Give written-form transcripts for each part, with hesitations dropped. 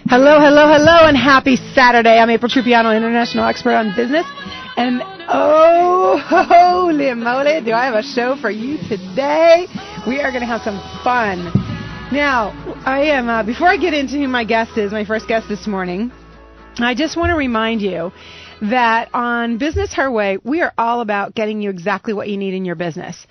Hello, hello, hello, and happy Saturday. I'm Aprille Trupiano, international expert on business. And oh, holy moly, do I have a show for you today. We are going to have some fun. Now, before I get into who my guest is, my first guest this morning, I just want to remind you that on Business Her Way, we are all about getting you exactly what you need in your business.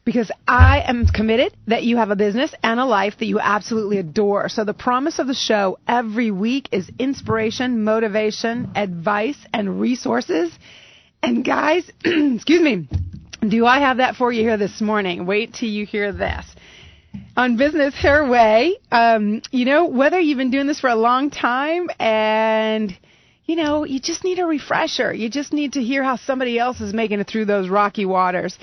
Because I am committed that you have a business and a life that you absolutely adore. So the promise of the show every week is inspiration, motivation, advice, and resources. And guys, excuse me, do I have that for you here this morning? Wait till you hear this. On Business Her Way, whether you've been doing this for a long time and you just need a refresher. You just need to hear how somebody else is making it through those rocky waters.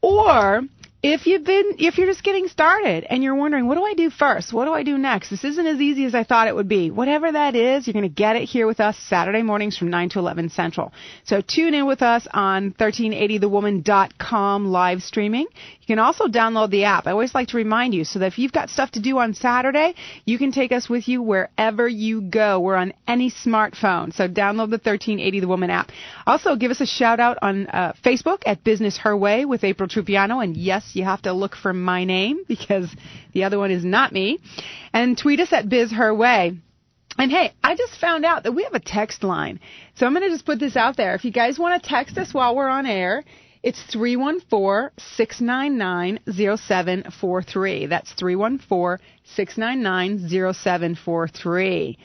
Or if you're just getting started and you're wondering, what do I do first? What do I do next? This isn't as easy as I thought it would be. Whatever that is, you're going to get it here with us Saturday mornings from 9 to 11 Central. So tune in with us on 1380thewoman.com live streaming. You can also download the app. I always like to remind you so that if you've got stuff to do on Saturday, you can take us with you wherever you go. We're on any smartphone. So download the 1380 The Woman app. Also, give us a shout out on Facebook at Business Her Way with Aprille Trupiano. And yes, you have to look for my name because the other one is not me. And tweet us at Biz Her Way. And hey, I just found out that we have a text line. So I'm going to just put this out there. If you guys want to text us while we're on air, it's 314-699-0743. That's 314-699-0743.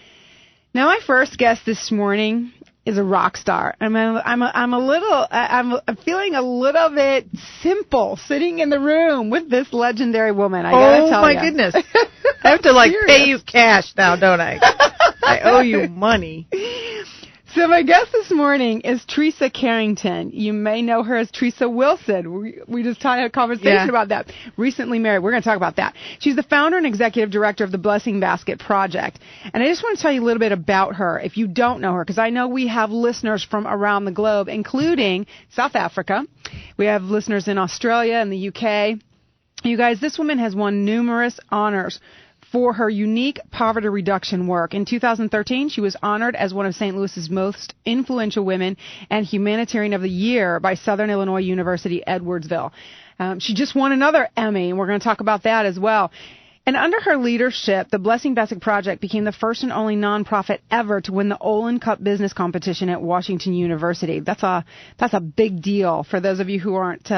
Now, my first guest this morning is a rock star. I'm feeling a little bit simple sitting in the room with this legendary woman. I gotta tell you. Oh my goodness! I have to pay you cash now, don't I? I owe you money. So my guest this morning is Theresa Carrington. You may know her as Theresa Wilson. We just had a conversation about that. Recently married. We're going to talk about that. She's the founder and executive director of the Blessing Basket Project. And I just want to tell you a little bit about her if you don't know her, because I know we have listeners from around the globe, including South Africa. We have listeners in Australia and the UK. You guys, this woman has won numerous honors for her unique poverty reduction work. In 2013, she was honored as one of St. Louis's most influential women and Humanitarian of the Year by Southern Illinois University, Edwardsville. She just won another Emmy, and we're going to talk about that as well. And under her leadership, the Blessing Basket Project became the first and only nonprofit ever to win the Olin Cup Business Competition at Washington University. That's a big deal for those of you who aren't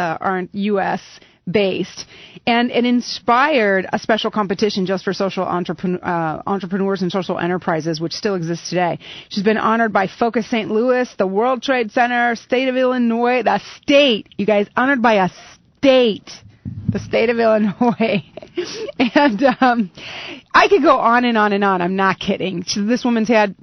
U.S. based, and it inspired a special competition just for social entrepreneurs and social enterprises, which still exists today. She's been honored by Focus St. Louis, the World Trade Center, State of Illinois, the state, you guys, honored by a state, the state of Illinois. And I could go on and on and on. I'm not kidding. This woman's had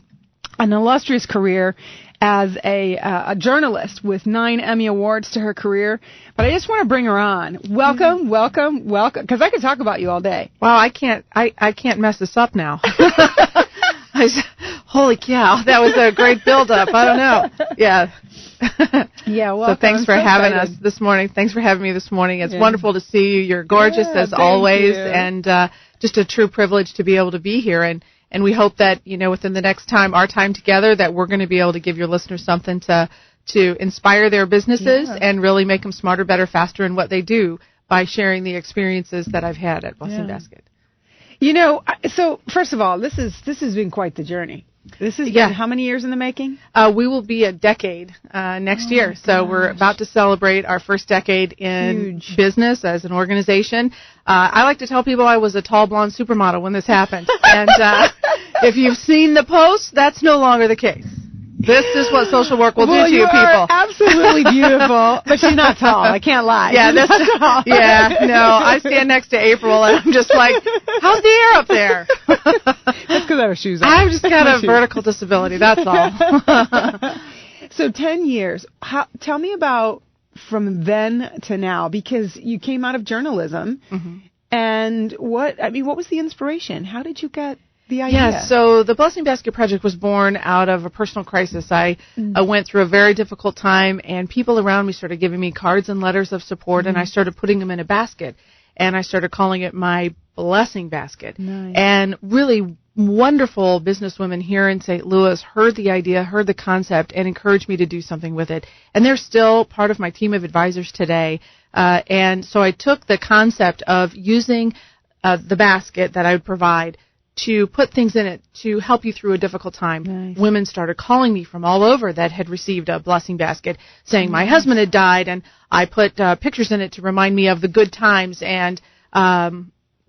an illustrious career as a journalist with 9 Emmy Awards to her career. But I just want to bring her on. Welcome, because I could talk about you all day. Wow, I can't mess this up now. Holy cow, that was a great build-up. I don't know. Yeah. Yeah, well, so thanks for having us this morning. Thanks for having me this morning. It's wonderful to see you. You're gorgeous as always, and just a true privilege to be able to be here. And we hope that, within the next time, our time together, that we're going to be able to give your listeners something to inspire their businesses and really make them smarter, better, faster in what they do by sharing the experiences that I've had at Blessing Basket. So first of all, this has been quite the journey. This has been how many years in the making? We will be a decade next year. So we're about to celebrate our first decade in business as an organization. I like to tell people I was a tall blonde supermodel when this happened. And if you've seen the post, that's no longer the case. This is what social work will do to you people. Are absolutely beautiful, but she's not tall. I can't lie. Yeah, no. I stand next to Aprille, and I'm just like, how's the air up there? That's because I have shoes on. I've just got a vertical disability. That's all. So 10 years. Tell me about from then to now, because you came out of journalism, and what was the inspiration? How did you get the idea? Yeah, so the Blessing Basket Project was born out of a personal crisis. I went through a very difficult time, and people around me started giving me cards and letters of support, and I started putting them in a basket, and I started calling it my Blessing Basket. Nice. And really wonderful businesswomen here in St. Louis heard the idea, heard the concept, and encouraged me to do something with it. And they're still part of my team of advisors today. And so I took the concept of using the basket that I would provide to put things in it to help you through a difficult time. Nice. Women started calling me from all over that had received a blessing basket saying my husband had died, and I put pictures in it to remind me of the good times, and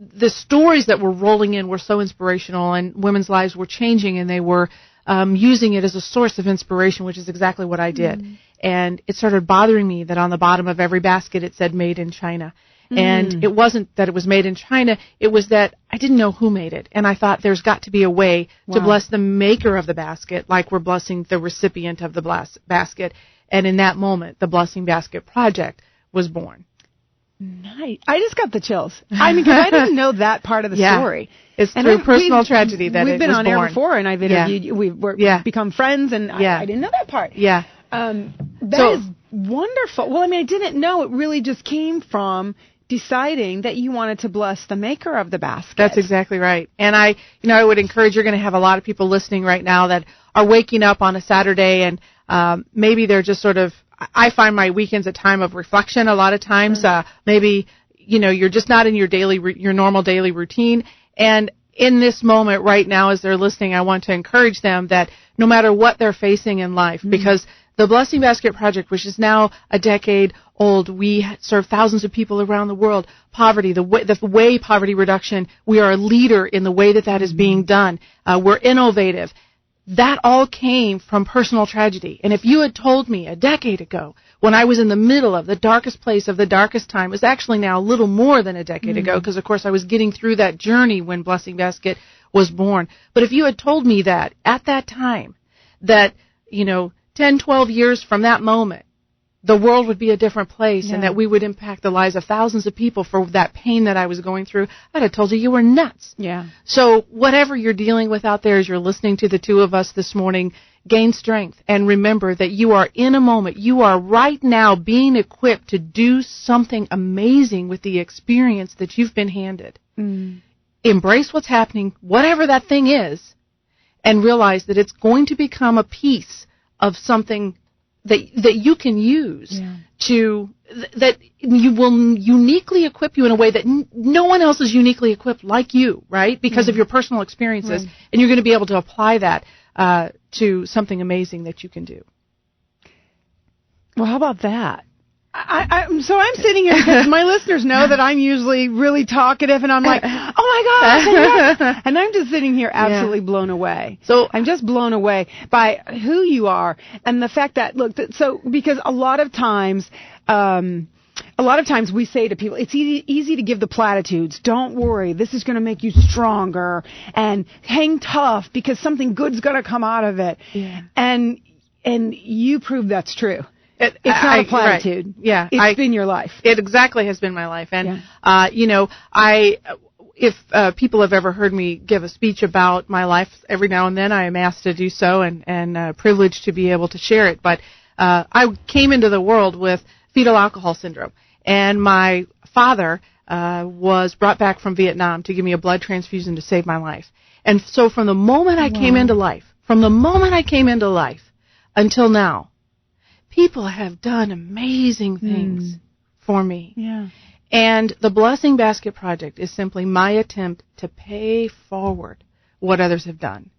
the stories that were rolling in were so inspirational, and women's lives were changing, and they were using it as a source of inspiration, which is exactly what I did. And it started bothering me that on the bottom of every basket it said made in China. And it wasn't that it was made in China, it was that I didn't know who made it. And I thought there's got to be a way to bless the maker of the basket like we're blessing the recipient of the basket. And in that moment, the Blessing Basket Project was born. Nice. I just got the chills. I mean, because I didn't know that part of the story. It's through personal tragedy that it was born. We've been on air before, and I've interviewed, we've become friends, and I didn't know that part. Yeah. That is wonderful. Well, I mean, I didn't know it really just came from deciding that you wanted to bless the maker of the basket. That's exactly right. And I would encourage, you're going to have a lot of people listening right now that are waking up on a Saturday, and maybe they're just sort of, I find my weekends a time of reflection a lot of times. Maybe, you're just not in your normal daily routine. And in this moment right now as they're listening, I want to encourage them that no matter what they're facing in life, because the Blessing Basket Project, which is now a decade old, we serve thousands of people around the world. Poverty, the way poverty reduction, we are a leader in the way that is being done. We're innovative. That all came from personal tragedy. And if you had told me a decade ago, when I was in the middle of the darkest place of the darkest time, it was actually now a little more than a decade ago, because of course I was getting through that journey when Blessing Basket was born. But if you had told me that at that time, that, 10, 12 years from that moment, the world would be a different place and that we would impact the lives of thousands of people for that pain that I was going through, I'd have told you were nuts. Yeah. So whatever you're dealing with out there as you're listening to the two of us this morning, gain strength and remember that you are in a moment. You are right now being equipped to do something amazing with the experience that you've been handed. Embrace what's happening, whatever that thing is, and realize that it's going to become a piece of something that you can use that you will uniquely equip you in a way that no one else is uniquely equipped like you, right? Because of your personal experiences. And you're going to be able to apply that to something amazing that you can do. Well, how about that? So I'm sitting here because my listeners know that I'm usually really talkative, and I'm like, oh my gosh, and I'm just sitting here absolutely blown away. So I'm just blown away by who you are and the fact that, look, because a lot of times we say to people, it's easy to give the platitudes. Don't worry, this is going to make you stronger, and hang tough because something good's going to come out of it. Yeah. And you prove that's true. It's not a platitude. Right. Yeah. It's been your life. It exactly has been my life. And, if people have ever heard me give a speech about my life, every now and then I am asked to do so and privileged to be able to share it. But I came into the world with fetal alcohol syndrome. And my father was brought back from Vietnam to give me a blood transfusion to save my life. And so from the moment I came into life, until now, people have done amazing things for me. Yeah. And the Blessing Basket Project is simply my attempt to pay forward what others have done.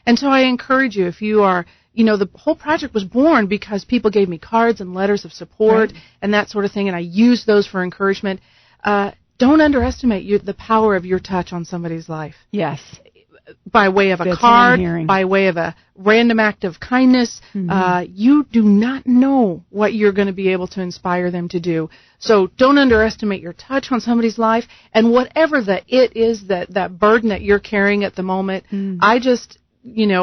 And so I encourage you, if you are, the whole project was born because people gave me cards and letters of support and that sort of thing, and I used those for encouragement. Don't underestimate the power of your touch on somebody's life. Yes. By way of a card, by way of a random act of kindness. You do not know what you're going to be able to inspire them to do. So don't underestimate your touch on somebody's life. And whatever it is, that burden that you're carrying at the moment, I just,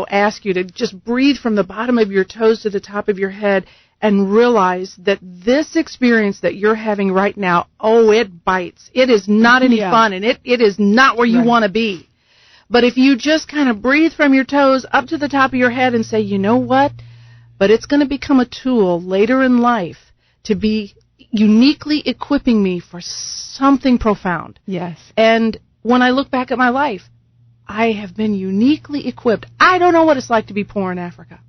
ask you to just breathe from the bottom of your toes to the top of your head and realize that this experience that you're having right now, it bites. It is not any fun, and it is not where you want to be. But if you just kind of breathe from your toes up to the top of your head and say, you know what? But it's going to become a tool later in life to be uniquely equipping me for something profound. Yes. And when I look back at my life, I have been uniquely equipped. I don't know what it's like to be poor in Africa,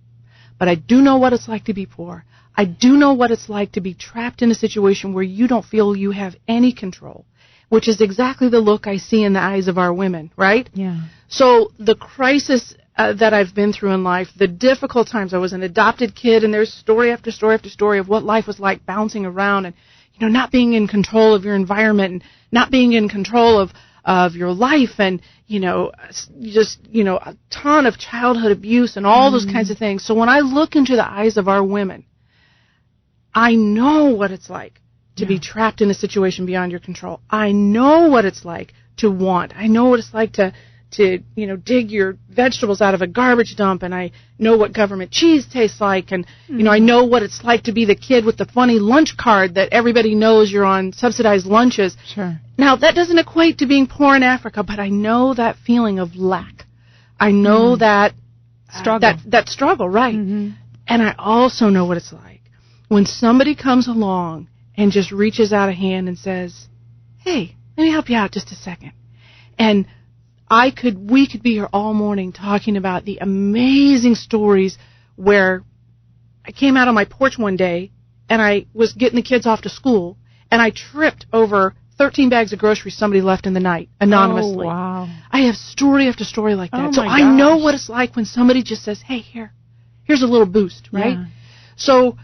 but I do know what it's like to be poor. I do know what it's like to be trapped in a situation where you don't feel you have any control, which is exactly the look I see in the eyes of our women, right? Yeah. So the crisis that I've been through in life, the difficult times, I was an adopted kid, and there's story after story after story of what life was like bouncing around and, not being in control of your environment and not being in control of your life and, a ton of childhood abuse and all those kinds of things. So when I look into the eyes of our women, I know what it's like to be trapped in a situation beyond your control. I know what it's like to want. I know what it's like to dig your vegetables out of a garbage dump, and I know what government cheese tastes like, and, I know what it's like to be the kid with the funny lunch card that everybody knows you're on subsidized lunches. Sure. Now, that doesn't equate to being poor in Africa, but I know that feeling of lack. I know that struggle. That struggle, right. Mm-hmm. And I also know what it's like when somebody comes along and just reaches out a hand and says, hey, let me help you out just a second. And we could be here all morning talking about the amazing stories where I came out on my porch one day and I was getting the kids off to school and I tripped over 13 bags of groceries somebody left in the night anonymously. Oh, wow. I have story after story like that. Oh, so I know what it's like when somebody just says, hey, here's a little boost, right? Yeah. So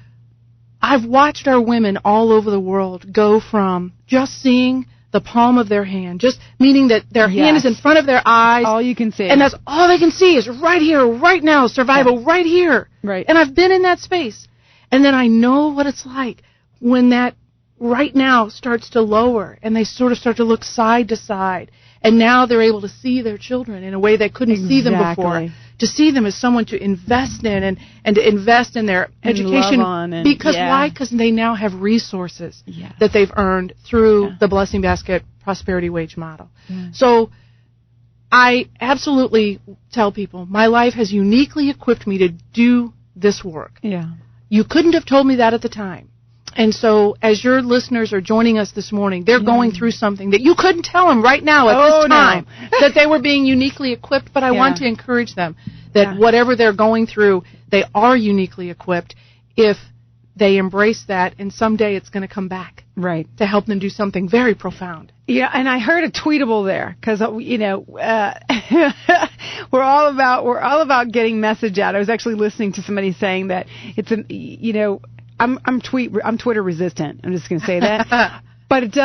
I've watched our women all over the world go from just seeing the palm of their hand, just meaning that their hand is in front of their eyes. All you can see. And that's all they can see is right here, right now, survival, right here. Right. And I've been in that space. And then I know what it's like when that right now starts to lower and they sort of start to look side to side. And now they're able to see their children in a way they couldn't see them before. To see them as someone to invest in and to invest in their education. Love on Because why? Because they now have resources that they've earned through the Blessing Basket Prosperity Wage model. Yeah. So I absolutely tell people my life has uniquely equipped me to do this work. Yeah. You couldn't have told me that at the time. And so as your listeners are joining us this morning, they're going through something that you couldn't tell them right now at this time, that they were being uniquely equipped. But I want to encourage them that whatever they're going through, they are uniquely equipped if they embrace that, and someday it's going to come back to help them do something very profound. Yeah, and I heard a tweetable there because we're all about getting message out. I was actually listening to somebody saying that it's I'm Twitter resistant. I'm just going to say that. But it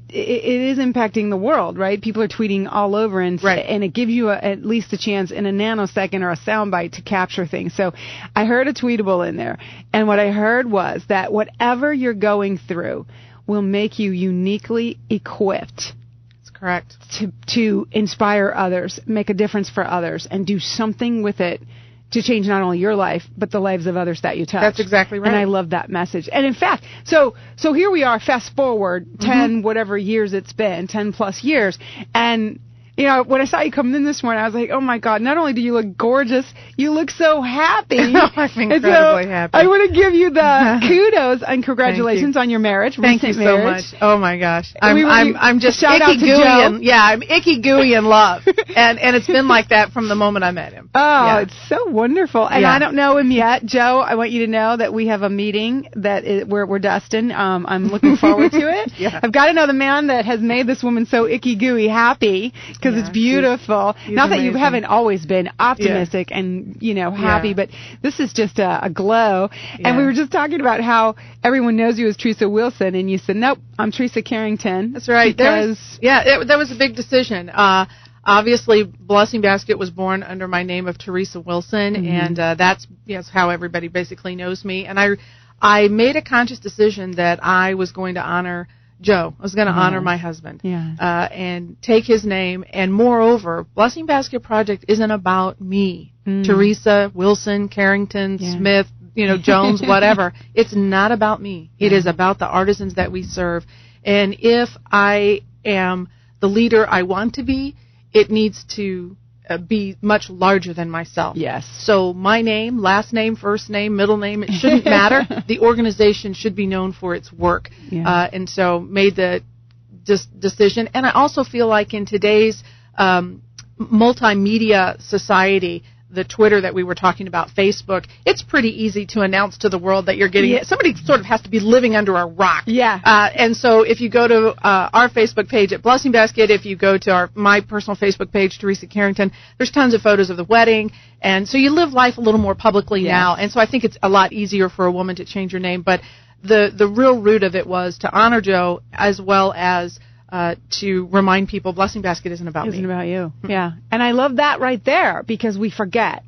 is impacting the world, right? People are tweeting all over, and it gives you at least a chance in a nanosecond or a soundbite to capture things. So I heard a tweetable in there, and what I heard was that whatever you're going through will make you uniquely equipped. That's correct. To inspire others, make a difference for others, and do something with it to change not only your life, but the lives of others that you touch. That's exactly right. And I love that message. And in fact, so here we are, fast forward 10 whatever years it's been, 10 plus years, and when I saw you coming in this morning, I was like, oh my God, not only do you look gorgeous, you look so happy. I'm incredibly happy. I want to give you the kudos and congratulations on your marriage. Thank you so much. Oh my gosh. I'm just shout out to Joe. I'm icky gooey in love. and it's been like that from the moment I met him. Oh, it's so wonderful. And I don't know him yet. Joe, I want you to know that we have a meeting that we're Dustin. I'm looking forward to it. I've got to know the man that has made this woman so icky gooey happy. Because it's beautiful. He's Not amazing. that you haven't always been optimistic and, happy, but this is just a glow. Yeah. And we were just talking about how everyone knows you as Theresa Wilson, and you said, nope, I'm Theresa Carrington. That's right. There was a big decision. Obviously, Blessing Basket was born under my name of Theresa Wilson, and that's how everybody basically knows me. And I made a conscious decision that I was going to honor Joe. I was going to honor my husband and take his name. And moreover, Blessing Basket Project isn't about me, Theresa Wilson, Carrington, Smith, Jones, whatever. It's not about me. It is about the artisans that we serve. And if I am the leader I want to be, it needs to be much larger than myself. Yes. So my name, last name, first name, middle name, it shouldn't matter. The organization should be known for its work. Yeah. And so made the decision. And I also feel like in today's multimedia society, the Twitter that we were talking about, Facebook, it's pretty easy to announce to the world that you're getting somebody sort of has to be living under a rock. Yeah. And so if you go to our Facebook page at Blessing Basket, if you go to my personal Facebook page, Theresa Carrington, there's tons of photos of the wedding. And so you live life a little more publicly now. And so I think it's a lot easier for a woman to change her name. But the real root of it was to honor Joe as well as to remind people Blessing Basket isn't about me. Isn't about you. Yeah. And I love that right there because we forget.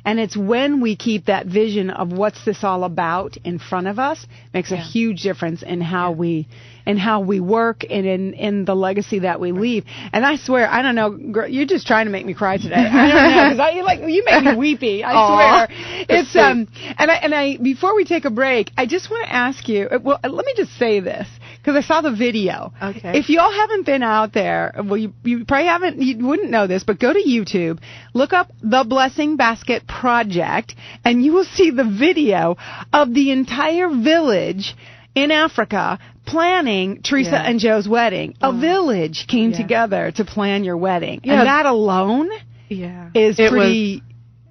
And it's when we keep that vision of what's this all about in front of us makes a huge difference in how we work and in the legacy that we leave. And I swear, I don't know, girl, you're just trying to make me cry today. I don't know because you make me weepy. I swear. It's and I before we take a break, I just want to ask you. Well, let me just say this. Because I saw the video. Okay. If y'all haven't been out there, well, you probably haven't, you wouldn't know this, but go to YouTube, look up the Blessing Basket Project, and you will see the video of the entire village in Africa planning Theresa and Joe's wedding. A village came together to plan your wedding. Yeah. And that alone is pretty...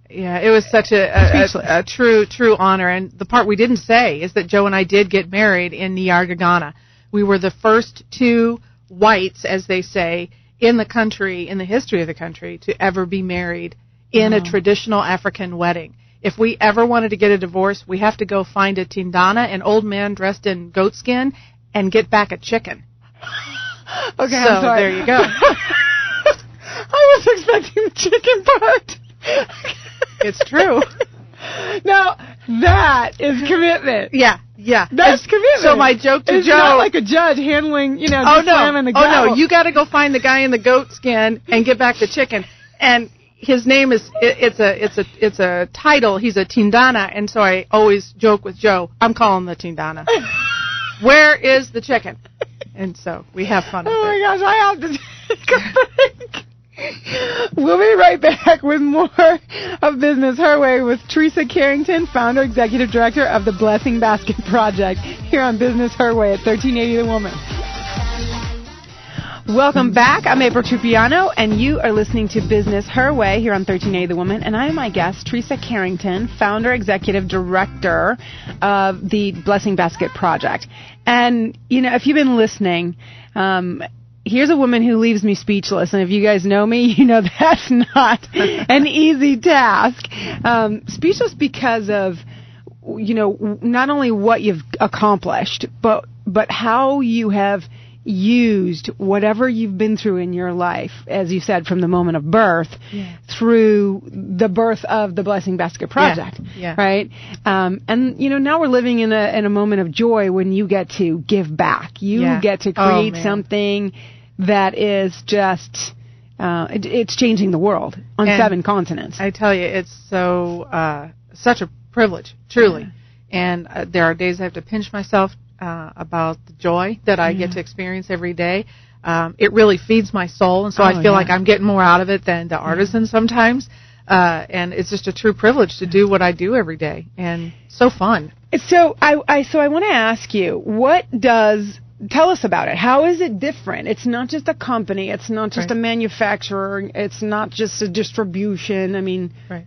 It was such a true honor. And the part we didn't say is that Joe and I did get married in Niagara, Ghana. We were the first two whites, as they say, in the country, in the history of the country, to ever be married in a traditional African wedding. If we ever wanted to get a divorce, we have to go find a tindana, an old man dressed in goat skin, and get back a chicken. Okay, so I'm sorry. There you go. I was expecting the chicken part. It's true. Now, that is commitment. Yeah. That's commitment. So my joke to it's Joe... It's not like a judge handling, slamming the gavel. Oh, no, you got to go find the guy in the goat skin and get back the chicken. And his name is, it's a title, he's a tindana, and so I always joke with Joe, I'm calling the tindana. Where is the chicken? And so we have fun with it. Oh my gosh, I have to take a break. We'll be right back with more of Business Her Way with Theresa Carrington, founder, executive director of the Blessing Basket Project, here on Business Her Way at 1380 The Woman. Welcome back. I'm Aprille Trupiano, and you are listening to Business Her Way here on 1380 The Woman, and I am my guest, Theresa Carrington, founder, executive director of the Blessing Basket Project. And, if you've been listening, here's a woman who leaves me speechless, and if you guys know me, you know that's not an easy task. Speechless because of, not only what you've accomplished, but how you have used whatever you've been through in your life, as you said, from the moment of birth through the birth of the Blessing Basket Project, right? And now we're living in a moment of joy when you get to give back. You get to create something that is just it's changing the world on 7 continents. I tell you, it's such a privilege, truly. And there are days I have to pinch myself about the joy that I get to experience every day. It really feeds my soul, and so I feel like I'm getting more out of it than the artisan sometimes. And it's just a true privilege to do what I do every day, and so fun. So I want to ask you, tell us about it. How is it different? It's not just a company. It's not just a manufacturer. It's not just a distribution. Right.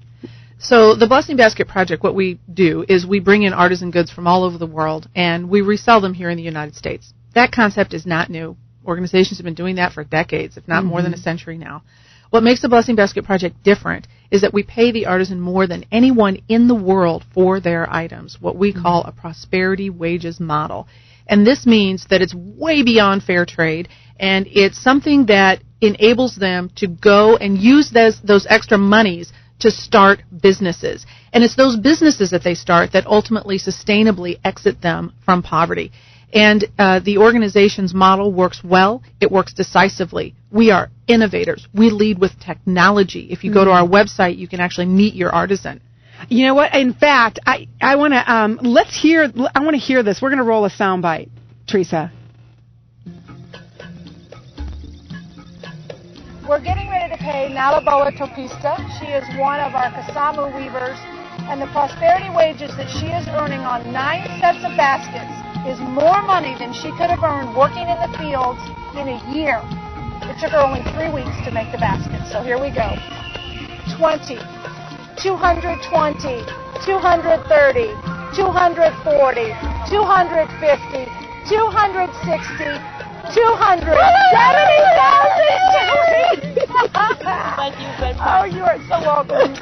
So the Blessing Basket Project, what we do is we bring in artisan goods from all over the world, and we resell them here in the United States. That concept is not new. Organizations have been doing that for decades, if not more than a century now. What makes the Blessing Basket Project different is that we pay the artisan more than anyone in the world for their items, what we call a prosperity wages model. And this means that it's way beyond fair trade, and it's something that enables them to go and use those extra monies to start businesses. And it's those businesses that they start that ultimately sustainably exit them from poverty. And the organization's model works well. It works decisively. We are innovators. We lead with technology. If you go to our website, you can actually meet your artisan. You know what? In fact, I want to I want to hear this. We're going to roll a soundbite, Theresa. We're getting ready to pay Nalaboa Topista. She is one of our Kasamu weavers, and the prosperity wages that she is earning on 9 sets of baskets is more money than she could have earned working in the fields in a year. It took her only 3 weeks to make the basket. So here we go. 20, 220, 230, 240, 250, 260, 270,000. Oh, you are so welcome.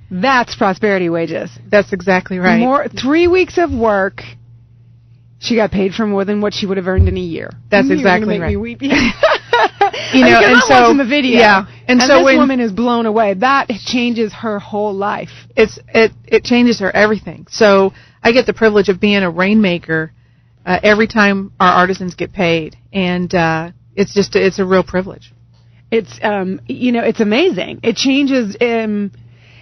That's prosperity wages. That's exactly right. 3 weeks of work. She got paid for more than what she would have earned in a year. That's exactly right. Me weep. You know, and so watching the video. Yeah, and so this woman is blown away. That changes her whole life. It changes her everything. So I get the privilege of being a rainmaker every time our artisans get paid, and it's a real privilege. It's it's amazing.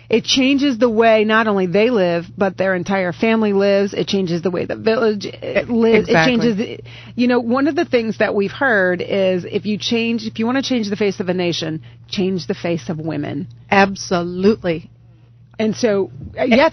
It changes the way not only they live, but their entire family lives. It changes the way the village lives. Exactly. It changes, one of the things that we've heard is if you want to change the face of a nation, change the face of women. Absolutely. And so,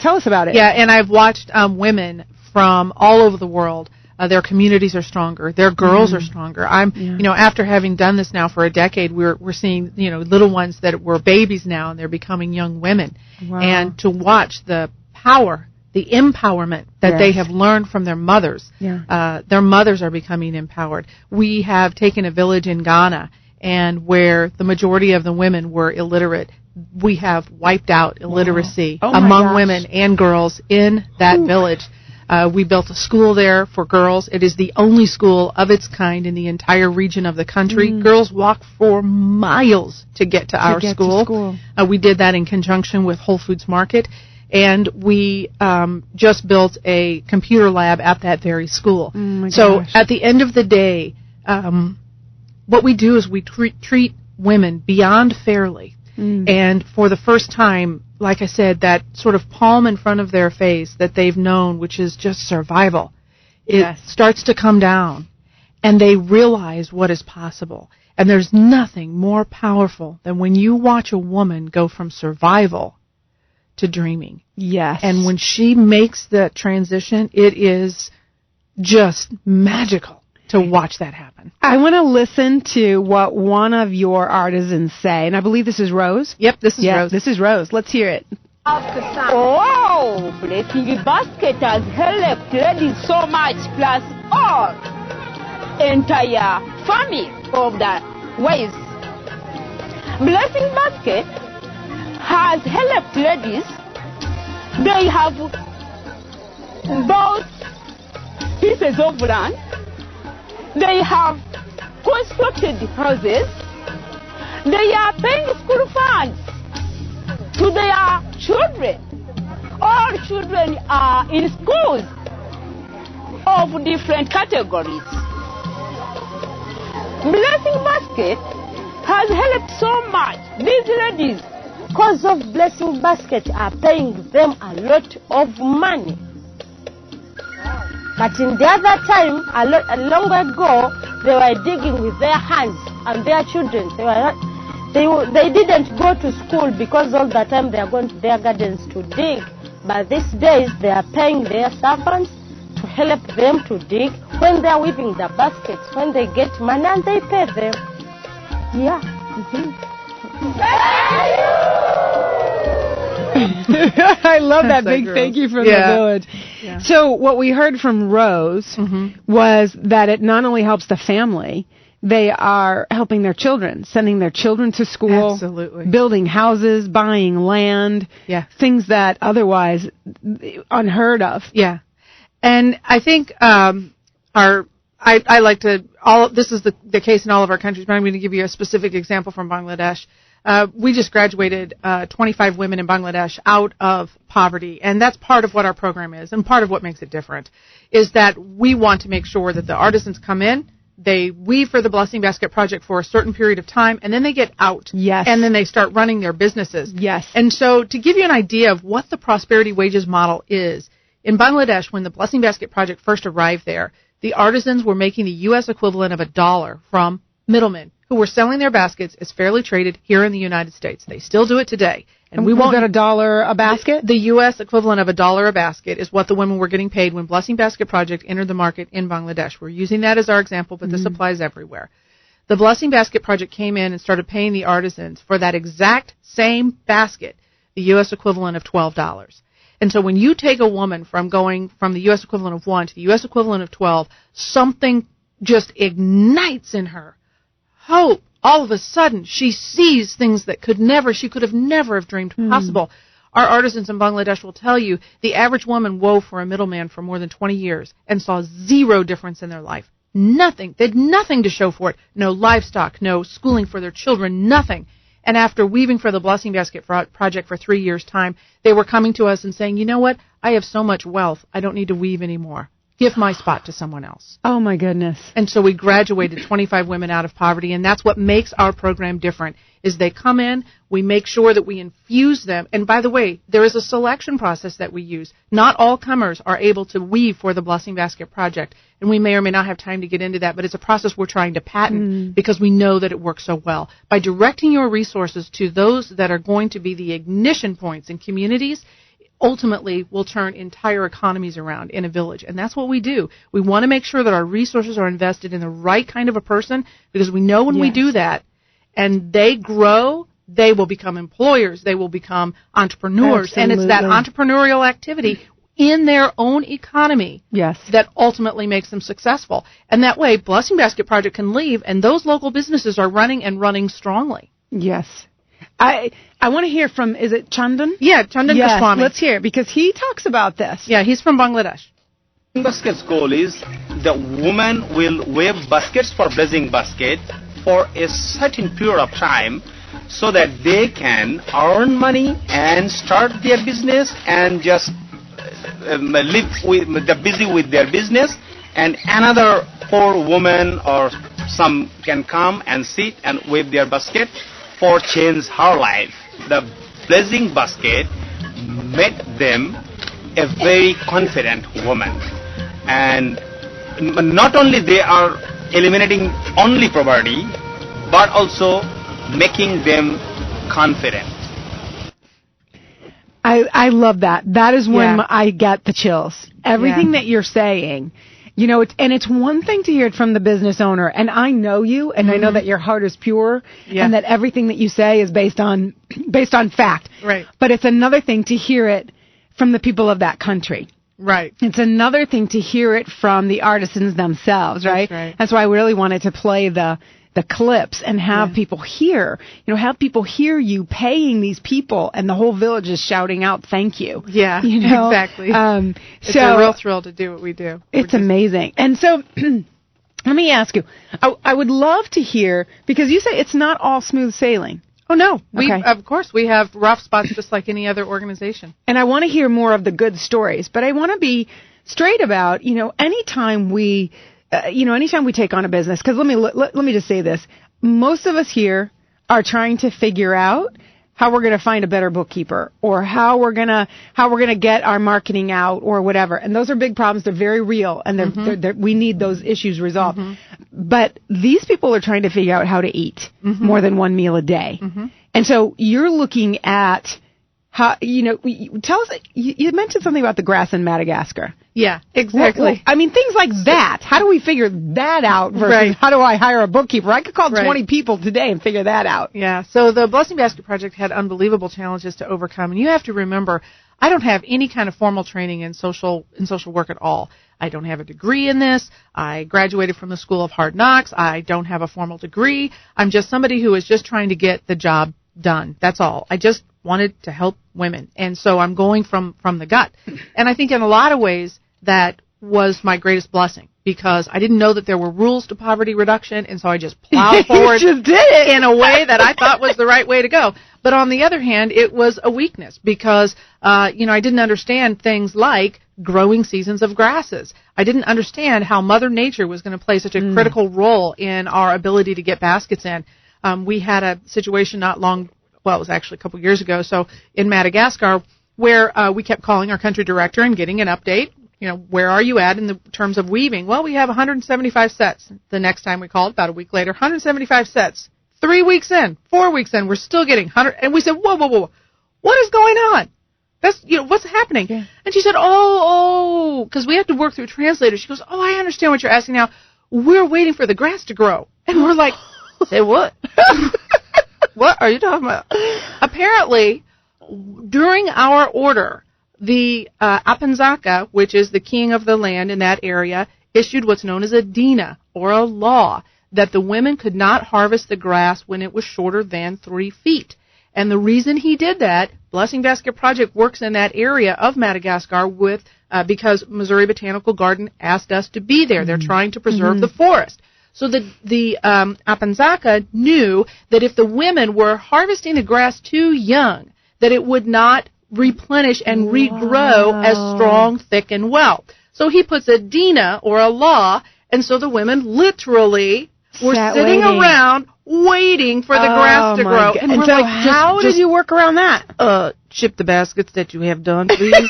tell us about it. Yeah, and I've watched women from all over the world. Their communities are stronger. Their girls are stronger. After having done this now for a decade, we're seeing, little ones that were babies now, and they're becoming young women. Wow. And to watch the power, the empowerment that they have learned from their mothers. Yeah. Their mothers are becoming empowered. We have taken a village in Ghana, and where the majority of the women were illiterate, we have wiped out illiteracy among women and girls in that village. We built a school there for girls. It is the only school of its kind in the entire region of the country. Girls walk for miles to get to our school. We did that in conjunction with Whole Foods Market. And we just built a computer lab at that very school. So at the end of the day, what we do is we treat women beyond fairly. And for the first time, like I said, that sort of palm in front of their face that they've known, which is just survival, it starts to come down, and they realize what is possible. And there's nothing more powerful than when you watch a woman go from survival to dreaming. Yes. And when she makes that transition, it is just magical to watch that happen. I want to listen to what one of your artisans say, and I believe this is Rose. Yep, this is Rose. This is Rose. Let's hear it. Oh, Blessing Basket has helped ladies so much, plus all entire family of the ways. Blessing Basket has helped ladies. They have bought pieces of land. They have constructed houses. They are paying school funds to their children. All children are in schools of different categories. Blessing Basket has helped so much. These ladies, because of Blessing Basket, are paying them a lot of money. But in the other time, a long ago, they were digging with their hands, and their children, they didn't go to school because all the time they are going to their gardens to dig. But these days, they are paying their servants to help them to dig. When they are weaving the baskets, when they get money, and they pay them. Yeah. I love that big thank you from the village. Yeah. So what we heard from Rose was that it not only helps the family, they are helping their children, sending their children to school, building houses, buying land, things that otherwise unheard of. Yeah. And I think I like to, this is the case in all of our countries, but I'm going to give you a specific example from Bangladesh. We just graduated 25 women in Bangladesh out of poverty, and that's part of what our program is, and part of what makes it different, is that we want to make sure that the artisans come in, they weave for the Blessing Basket Project for a certain period of time, and then they get out. Yes. And then they start running their businesses. Yes. And so to give you an idea of what the prosperity wages model is, in Bangladesh, when the Blessing Basket Project first arrived there, the artisans were making the U.S. equivalent of $1 from middlemen who were selling their baskets as fairly traded here in the United States. They still do it today. And we won't get $1 a basket? The U.S. equivalent of $1 a basket is what the women were getting paid when Blessing Basket Project entered the market in Bangladesh. We're using that as our example, but this applies everywhere. The Blessing Basket Project came in and started paying the artisans for that exact same basket, the U.S. equivalent of $12. And so when you take a woman from going from the U.S. equivalent of 1 to the U.S. equivalent of 12, something just ignites in her. Hope. All of a sudden, she sees things that she could have never dreamed possible. Our artisans in Bangladesh will tell you the average woman wove for a middleman for more than 20 years and saw zero difference in their life. Nothing. They had nothing to show for it. No livestock, no schooling for their children, nothing. And after weaving for the Blessing Basket Project for 3 years' time, they were coming to us and saying, you know what? I have so much wealth, I don't need to weave anymore. Give my spot to someone else. Oh, my goodness. And so we graduated 25 women out of poverty, and that's what makes our program different, is they come in, we make sure that we infuse them. And by the way, there is a selection process that we use. Not all comers are able to weave for the Blessing Basket Project, and we may or may not have time to get into that, but it's a process we're trying to patent because we know that it works so well. By directing your resources to those that are going to be the ignition points in communities, ultimately will turn entire economies around in a village. And that's what we do. We want to make sure that our resources are invested in the right kind of a person, because we know when we do that and they grow, they will become employers, they will become entrepreneurs. Absolutely. And it's that entrepreneurial activity in their own economy that ultimately makes them successful. And that way, Blessing Basket Project can leave, and those local businesses are running and running strongly. Yes. I want to hear from, is it Chandan? Yeah, Chandan Goswami. Let's hear it, because he talks about this. Yeah, he's from Bangladesh. Basket's goal is the woman will weave baskets for Blessing Basket for a certain period of time so that they can earn money and start their business and just busy with their business, and another poor woman or some can come and sit and weave their basket for change her life. The Blessing Basket made them a very confident woman, and not only they are eliminating only poverty, but also making them confident. I love that. That is when I get the chills. Everything that you're saying, you know, it's one thing to hear it from the business owner, and I know you, and I know that your heart is pure, and that everything that you say is based on fact. Right. But it's another thing to hear it from the people of that country. Right. It's another thing to hear it from the artisans themselves, right? That's right. That's why I really wanted to play the clips and have people hear, have people hear you paying these people, and the whole village is shouting out, thank you. Yeah, exactly. It's a real thrill to do what we do. It's amazing. And so let me ask you, I would love to hear, because you say it's not all smooth sailing. Oh, no. Of course, we have rough spots just like any other organization. And I want to hear more of the good stories, but I want to be straight about, anytime we take on a business, because let me just say this. Most of us here are trying to figure out how we're going to find a better bookkeeper, or how we're going to get our marketing out, or whatever. And those are big problems. They're very real, and we need those issues resolved. But these people are trying to figure out how to eat more than one meal a day. And so you're looking at how, tell us, you mentioned something about the grass in Madagascar. Yeah, exactly. Well, I mean, things like that. How do we figure that out versus how do I hire a bookkeeper? I could call 20 people today and figure that out. Yeah, so the Blessing Basket Project had unbelievable challenges to overcome. And you have to remember, I don't have any kind of formal training in social work at all. I don't have a degree in this. I graduated from the School of Hard Knocks. I don't have a formal degree. I'm just somebody who is just trying to get the job done. That's all. I just wanted to help women. And so I'm going from the gut. And I think in a lot of ways that was my greatest blessing, because I didn't know that there were rules to poverty reduction, and so I just plowed forward in a way that I thought was the right way to go. But on the other hand, it was a weakness because, I didn't understand things like growing seasons of grasses. I didn't understand how Mother Nature was going to play such a critical role in our ability to get baskets in. We had a situation it was actually a couple years ago, so in Madagascar, where we kept calling our country director and getting an update. where are you at in the terms of weaving? Well, we have 175 sets. The next time we called, about a week later, 175 sets. 3 weeks in, 4 weeks in, we're still getting 100. And we said, whoa. What is going on? That's, what's happening? Yeah. And she said, because we have to work through translators. She goes, I understand what you're asking now. We're waiting for the grass to grow. And we're like, say what? What are you talking about? Apparently, during our order, the Apanzaka, which is the king of the land in that area, issued what's known as a dina, or a law, that the women could not harvest the grass when it was shorter than 3 feet. And the reason he did that, Blessing Basket Project works in that area of Madagascar because Missouri Botanical Garden asked us to be there. They're trying to preserve the forest. So the Apanzaka knew that if the women were harvesting the grass too young, that it would not replenish and regrow as strong, thick, and well. So he puts a dina, or a law, and so the women literally were sitting around waiting for the grass to grow. And so like, how did you work around that? Ship the baskets that you have done, please.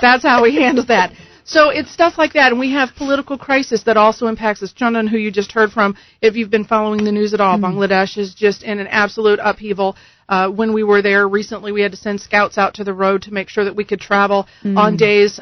That's how we handle that. So it's stuff like that, and we have political crisis that also impacts us. Chandan, who you just heard from, if you've been following the news at all, Bangladesh is just in an absolute upheaval. When we were there recently, we had to send scouts out to the road to make sure that we could travel on days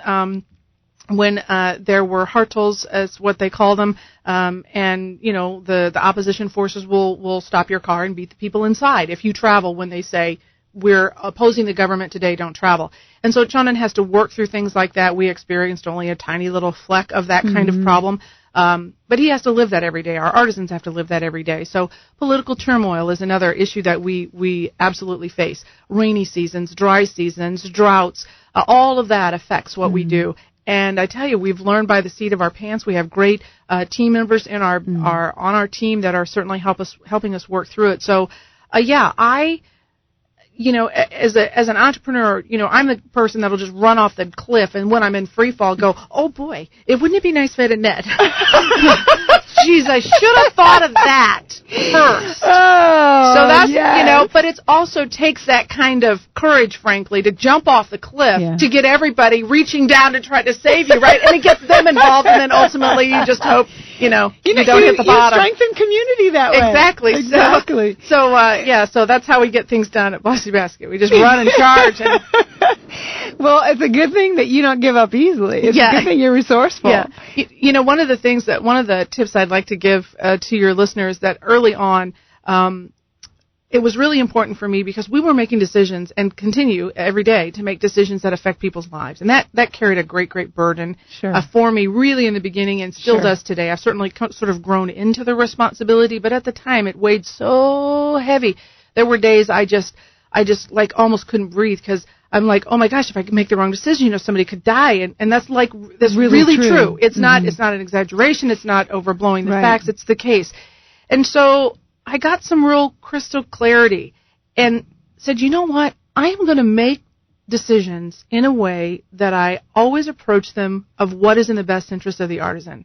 when there were hartals, as what they call them, and the opposition forces will stop your car and beat the people inside if you travel when they say, we're opposing the government today, don't travel. And so Chandan has to work through things like that. We experienced only a tiny little fleck of that kind of problem. But he has to live that every day. Our artisans have to live that every day. So political turmoil is another issue that we absolutely face. Rainy seasons, dry seasons, droughts, all of that affects what we do. And I tell you, we've learned by the seat of our pants. We have great team members in on our team that are certainly helping us work through it. So, as an entrepreneur, I'm the person that'll just run off the cliff, and when I'm in free fall, go, oh boy, wouldn't it be nice if I had a net? Jeez, I should have thought of that first. So that's, but it also takes that kind of courage, frankly, to jump off the cliff, to get everybody reaching down to try to save you, right? And it gets them involved, and then ultimately you just hope, you don't hit the bottom. You strengthen community that way. Exactly. So that's how we get things done at Bossy Basket. We just run and charge. Well, it's a good thing that you don't give up easily. It's a good thing you're resourceful. Yeah. One of the tips I'd like to give to your listeners, that early on, it was really important for me because we were making decisions and continue every day to make decisions that affect people's lives. And that carried a great, great burden for me really in the beginning, and still does today. I've certainly sort of grown into the responsibility, but at the time it weighed so heavy. There were days I just like almost couldn't breathe because I'm like, oh my gosh, if I could make the wrong decision, somebody could die. And that's really true. It's not an exaggeration. It's not overblowing the facts. It's the case. And so I got some real crystal clarity and said, you know what? I am going to make decisions in a way that I always approach them of what is in the best interest of the artisan.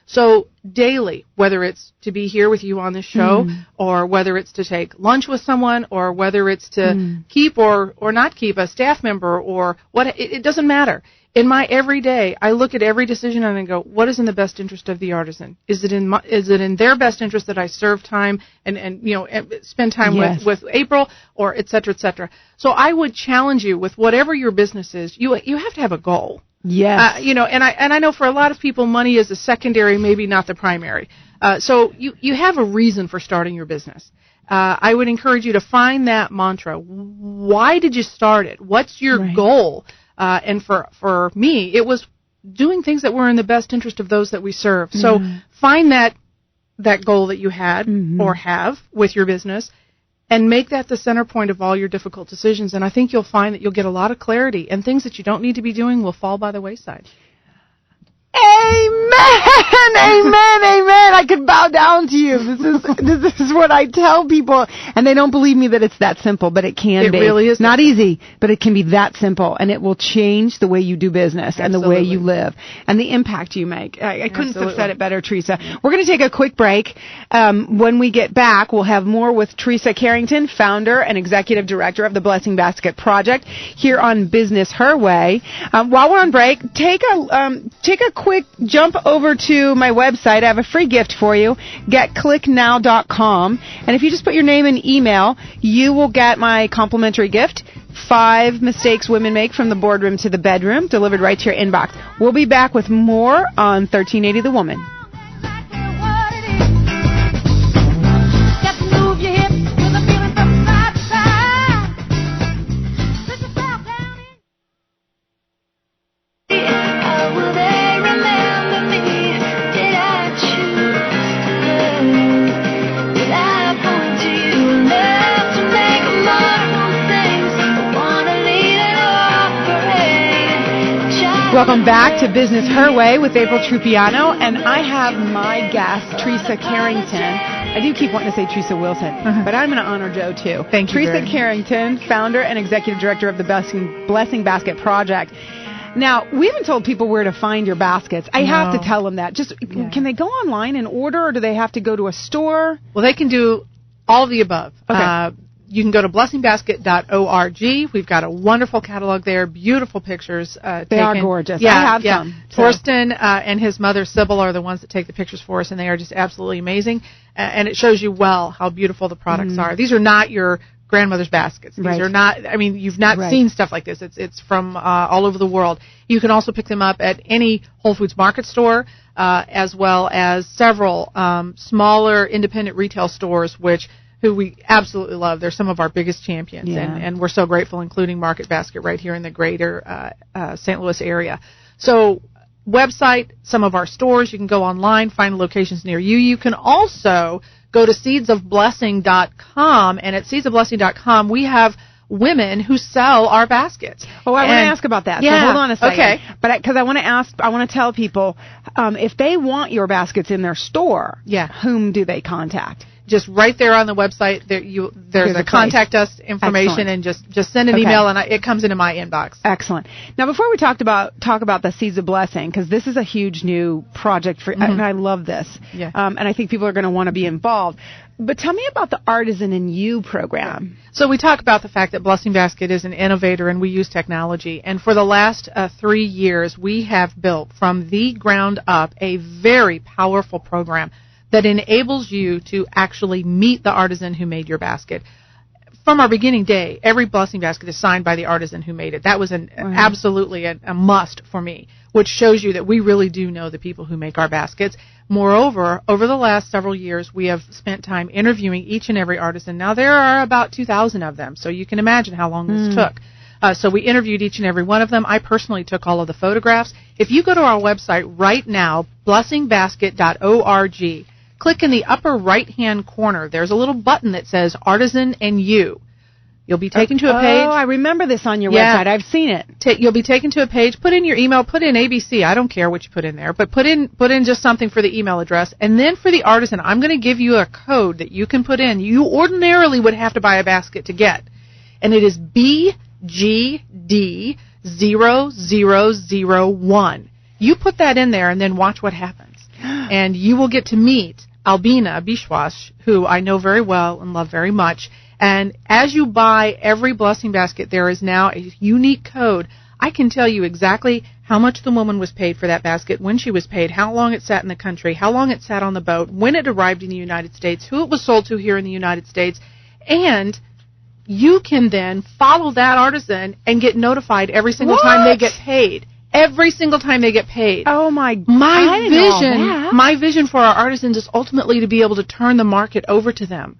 So daily, whether it's to be here with you on this show, or whether it's to take lunch with someone, or whether it's to keep or not keep a staff member, or what, it doesn't matter. In my everyday, I look at every decision and I go, what is in the best interest of the artisan? Is it in their best interest that I serve time and spend time with Aprille, or et cetera, et cetera. So I would challenge you with whatever your business is, you have to have a goal. Yes. And I know for a lot of people, money is a secondary, maybe not the primary. So you have a reason for starting your business. I would encourage you to find that mantra. Why did you start it? What's your goal? And for me, it was doing things that were in the best interest of those that we serve. So find that goal that you had or have with your business, and make that the center point of all your difficult decisions. And I think you'll find that you'll get a lot of clarity, and things that you don't need to be doing will fall by the wayside. Amen, amen, amen. I can bow down to you. This is what I tell people, and they don't believe me that it's that simple, but it can be. It really is. Not easy, but it can be that simple, and it will change the way you do business and the way you live and the impact you make. I couldn't have said it better, Theresa. We're going to take a quick break. When we get back, we'll have more with Theresa Carrington, founder and executive director of the Blessing Basket Project, here on Business Her Way. While we're on break, take a quick jump over to my website. I have a free gift for you, getclicknow.com. And if you just put your name and email, you will get my complimentary gift, 5 mistakes women make from the boardroom to the bedroom, delivered right to your inbox. We'll be back with more on 1380 The Woman. Welcome back to Business Her Way with Aprille Trupiano, and I have my guest, Theresa Carrington. I do keep wanting to say Theresa Wilson, but I'm going to honor Joe, too. Thank you. Theresa Carrington, founder and executive director of the Blessing Basket Project. Now, we haven't told people where to find your baskets. I have to tell them that. Can they go online and order, or do they have to go to a store? Well, they can do all of the above. Okay. You can go to blessingbasket.org. We've got a wonderful catalog there, beautiful pictures. They are gorgeous. Yeah, I have some. So. Torsten and his mother, Sybil, are the ones that take the pictures for us, and they are just absolutely amazing. And it shows you well how beautiful the products are. These are not your grandmother's baskets. These are not, I mean, you've not seen stuff like this. It's from all over the world. You can also pick them up at any Whole Foods Market store, as well as several smaller independent retail stores, who we absolutely love. They're some of our biggest champions, and we're so grateful, including Market Basket right here in the greater St. Louis area. So website, some of our stores, you can go online, find locations near you. You can also go to seedsofblessing.com, and at seedsofblessing.com we have women who sell our baskets. Oh, I want to ask about that. Yeah, so hold on a second. Okay. But because I want to tell people, if they want your baskets in their store, whom do they contact? Just right there on the website, there's a contact us information. Excellent. And just send an email, and it comes into my inbox. Excellent. Now, before we talk about the Seeds of Blessing, because this is a huge new project for, and I love this, and I think people are going to want to be involved. But tell me about the Artisan in You program. So we talk about the fact that Blessing Basket is an innovator, and we use technology. And for the last 3 years, we have built from the ground up a very powerful program that enables you to actually meet the artisan who made your basket. From our beginning day, every Blessing Basket is signed by the artisan who made it. That was absolutely a must for me, which shows you that we really do know the people who make our baskets. Moreover, over the last several years, we have spent time interviewing each and every artisan. Now, there are about 2,000 of them, so you can imagine how long this took. So we interviewed each and every one of them. I personally took all of the photographs. If you go to our website right now, blessingbasket.org, click in the upper right-hand corner. There's a little button that says Artisan and You. You'll be taken to a page. Oh, I remember this on your website. I've seen it. You'll be taken to a page. Put in your email. Put in ABC. I don't care what you put in there, but put in just something for the email address. And then for the artisan, I'm going to give you a code that you can put in. You ordinarily would have to buy a basket to get, and it is BGD0001. You put that in there, and then watch what happens, and you will get to meet Albina Bishwash, who I know very well and love very much. And as you buy every Blessing Basket, there is now a unique code. I can tell you exactly how much the woman was paid for that basket, when she was paid, how long it sat in the country, how long it sat on the boat, when it arrived in the United States, who it was sold to here in the United States. And you can then follow that artisan and get notified every single time they get paid. Every single time they get paid. Oh, my God. My vision for our artisans is ultimately to be able to turn the market over to them.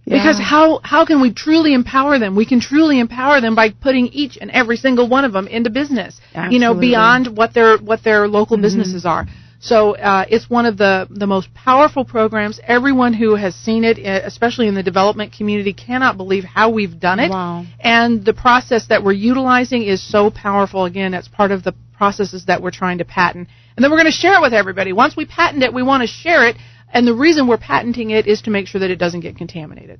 Because how can we truly empower them? We can truly empower them by putting each and every single one of them into business. Absolutely. Beyond what their local businesses are. So it's one of the most powerful programs. Everyone who has seen it, especially in the development community, cannot believe how we've done it. Wow. And the process that we're utilizing is so powerful. Again, it's part of the processes that we're trying to patent. And then we're going to share it with everybody. Once we patent it, we want to share it. And the reason we're patenting it is to make sure that it doesn't get contaminated.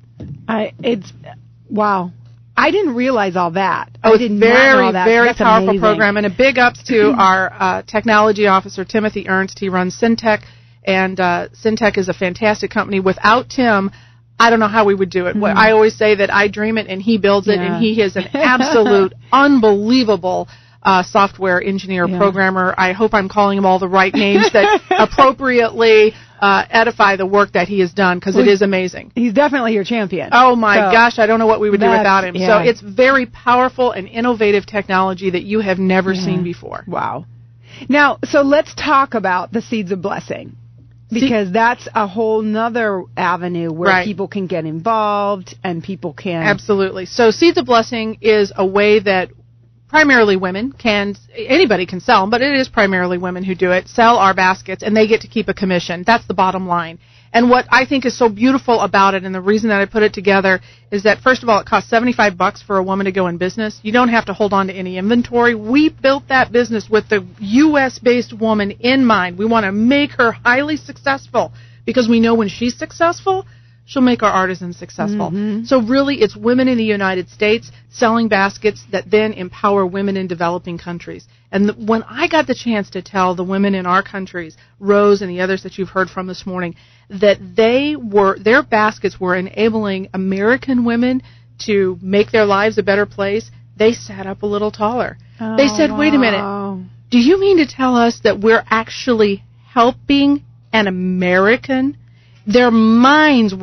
Wow. I didn't realize all that. It's a very, very That's powerful amazing. program. And a big ups to our technology officer, Timothy Ernst. He runs Syntec, and Syntec is a fantastic company. Without Tim, I don't know how we would do it. I always say that I dream it and he builds it, and he is an absolute, unbelievable software engineer, programmer. I hope I'm calling him all the right names that appropriately edify the work that he has done, because it is amazing. He's definitely your champion. Oh, my gosh, I don't know what we would do without him. Yeah. So it's very powerful and innovative technology that you have never seen before. Wow. Now, so let's talk about the Seeds of Blessing, because that's a whole nother avenue where people can get involved and people can... Absolutely. So Seeds of Blessing is a way that primarily women anybody can sell them, but it is primarily women who do it, sell our baskets, and they get to keep a commission. That's the bottom line. And what I think is so beautiful about it, and the reason that I put it together, is that, first of all, it costs $75 for a woman to go in business. You don't have to hold on to any inventory. We built that business with the U.S.-based woman in mind. We want to make her highly successful, because we know when she's successful, she'll make our artisans successful. So really, it's women in the United States selling baskets that then empower women in developing countries. And when I got the chance to tell the women in our countries, Rose and the others that you've heard from this morning, that their baskets were enabling American women to make their lives a better place, they sat up a little taller. They said, wait a minute, do you mean to tell us that we're actually helping an American? Their minds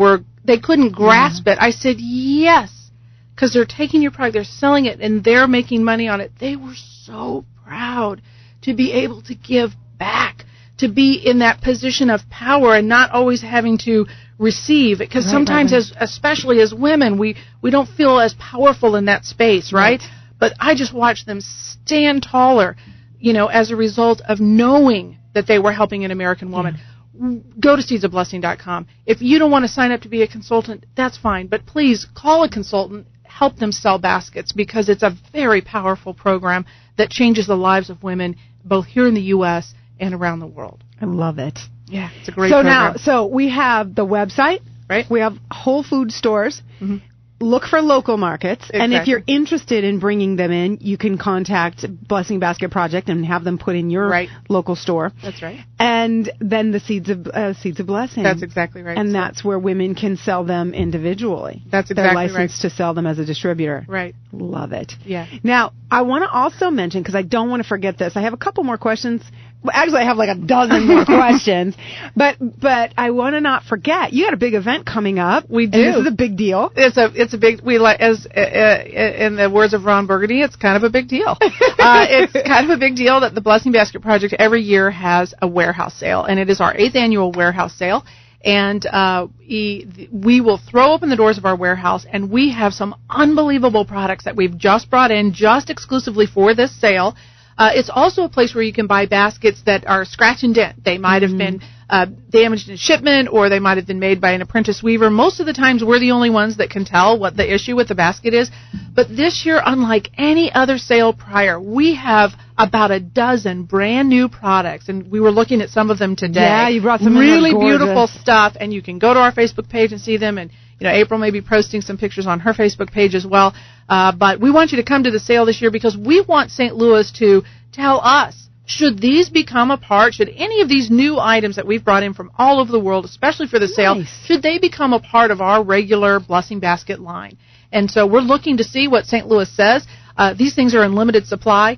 they couldn't grasp it. I said, yes, because they're taking your product, they're selling it, and they're making money on it. They were so proud to be able to give back, to be in that position of power and not always having to receive. Because sometimes, especially as women, we don't feel as powerful in that space, right? But I just watched them stand taller, as a result of knowing that they were helping an American woman. Go to seedsofblessing.com. If you don't want to sign up to be a consultant, that's fine. But please call a consultant, help them sell baskets, because it's a very powerful program that changes the lives of women both here in the U.S. and around the world. I love it. Yeah, it's a great program. So we have the website, right? We have Whole Food stores. Look for local markets. Exactly. And if you're interested in bringing them in, you can contact Blessing Basket Project and have them put in your local store. That's right. And then the Seeds of Blessing. That's exactly right. And that's where women can sell them individually. That's exactly They're licensed to sell them as a distributor. Right. Love it. Yeah. Now, I want to also mention, because I don't want to forget this, I have a couple more questions. Well, actually, I have like a dozen more questions, but I want to not forget. You got a big event coming up. We do. And this is a big deal. It's a big. We like, as in the words of Ron Burgundy, it's kind of a big deal. It's kind of a big deal that the Blessing Basket Project every year has a warehouse sale, and it is our 8th annual warehouse sale. And we will throw open the doors of our warehouse, and we have some unbelievable products that we've just brought in just exclusively for this sale. It's also a place where you can buy baskets that are scratch and dent. They might have been damaged in shipment, or they might have been made by an apprentice weaver. Most of the times we're the only ones that can tell what the issue with the basket is. But this year, unlike any other sale prior, we have about a dozen brand new products, and we were looking at some of them today. Yeah, you brought some really beautiful stuff, and you can go to our Facebook page and see them. And April may be posting some pictures on her Facebook page as well. But we want you to come to the sale this year, because we want St. Louis to tell us, should these become a part, should any of these new items that we've brought in from all over the world, especially for the sale, should they become a part of our regular Blessing Basket line? And so we're looking to see what St. Louis says. These things are in limited supply.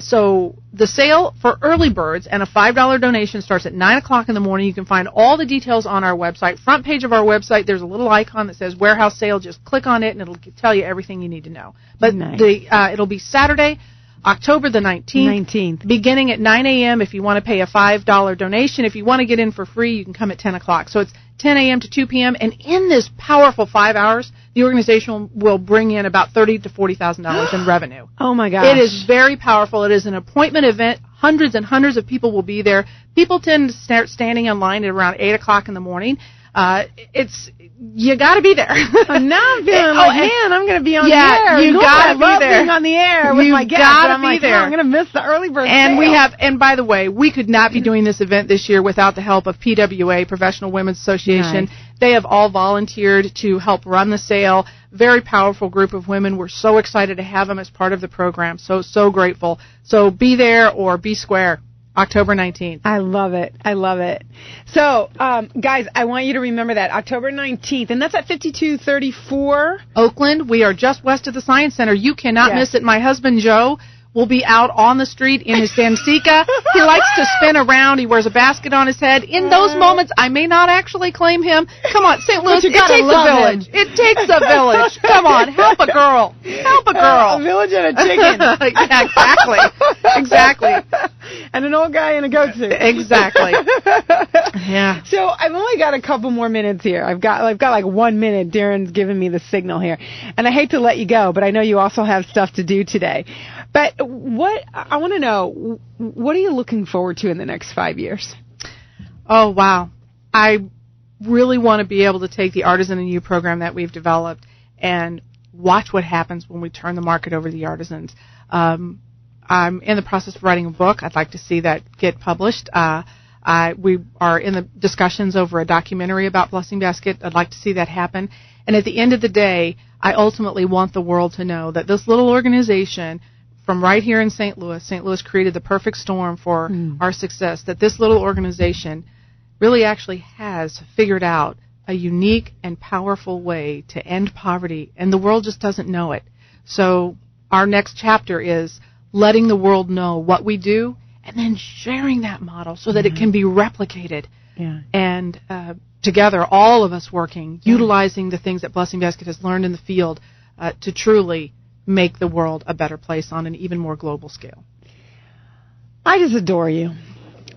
So the sale for early birds and a $5 donation starts at 9 o'clock in the morning. You can find all the details on our website. Front page of our website, there's a little icon that says warehouse sale. Just click on it, and it'll tell you everything you need to know. But it'll be Saturday, October the 19th, beginning at 9 a.m. if you want to pay a $5 donation. If you want to get in for free, you can come at 10 o'clock. So it's 10 a.m. to 2 p.m. And in this powerful 5 hours, the organization will bring in about $30,000 to $40,000 in revenue. Oh, my gosh. It is very powerful. It is an appointment event. Hundreds and hundreds of people will be there. People tend to start standing in line at around 8 o'clock in the morning. You got to be there. Now I'm feeling man, I'm going to be on the air. You got to be there. Being on the air with my guests. I'm like, there. I'm going to miss the early bird sale. And by the way, we could not be doing this event this year without the help of PWA, Professional Women's Association. Nice. They have all volunteered to help run the sale. Very powerful group of women. We're so excited to have them as part of the program. So grateful. So be there or be square. October 19th. I love it. I love it. So, guys, I want you to remember that, October 19th, and that's at 5234 Oakland. We are just west of the Science Center. You cannot miss it. My husband, Joe, will be out on the street in his Samsica. He likes to spin around. He wears a basket on his head. In those moments, I may not actually claim him. Come on, St. Louis, it takes a village. It takes a village. Come on, help a girl. Help a girl. A village and a chicken. Yeah, exactly. And an old guy in a goat suit. Exactly. Yeah. So I've only got a couple more minutes here. I've got like 1 minute. Darren's giving me the signal here. And I hate to let you go, but I know you also have stuff to do today. But I want to know, what are you looking forward to in the next 5 years? Oh, wow. I really want to be able to take the Artisan and You program that we've developed and watch what happens when we turn the market over to the artisans. I'm in the process of writing a book. I'd like to see that get published. We are in the discussions over a documentary about Blessing Basket. I'd like to see that happen. And at the end of the day, I ultimately want the world to know that this little organization from right here in St. Louis created the perfect storm for our success, that this little organization really actually has figured out a unique and powerful way to end poverty, and the world just doesn't know it. So our next chapter is letting the world know what we do and then sharing that model so that it can be replicated. Yeah. And together, all of us working, utilizing the things that Blessing Basket has learned in the field to truly make the world a better place on an even more global scale. I just adore you.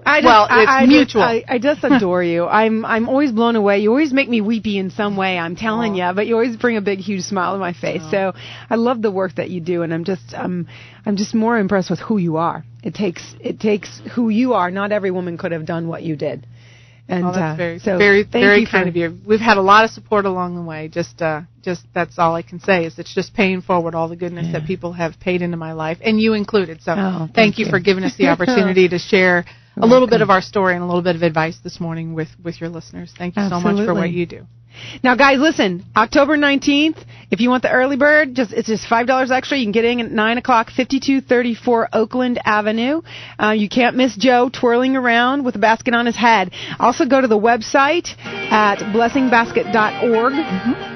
It's mutual. I just adore you. I'm always blown away. You always make me weepy in some way, I'm telling you, but you always bring a big, huge smile to my face. So I love the work that you do, and I'm just more impressed with who you are. It takes who you are. Not every woman could have done what you did. And that's very kind of you. We've had a lot of support along the way. Just that's all I can say is it's just paying forward all the goodness that people have paid into my life, and you included. So thank you for giving us the opportunity to share a little bit of our story and a little bit of advice this morning with your listeners. Thank you so much for what you do. Now, guys, listen, October 19th, if you want the early bird, it's just $5 extra. You can get in at 9 o'clock, 5234 Oakland Avenue. You can't miss Joe twirling around with a basket on his head. Also, go to the website at blessingbasket.org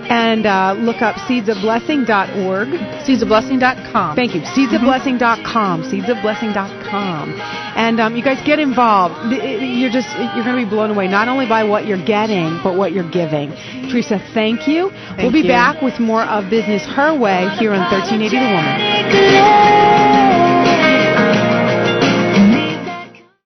and look up seedsofblessing.org. Seedsofblessing.com. Thank you. Seedsofblessing.com. Seedsofblessing.com. And you guys get involved. You're going to be blown away, not only by what you're getting, but what you're giving. Theresa, thank you. We'll be back with more of Business Her Way here on 1380 The Woman.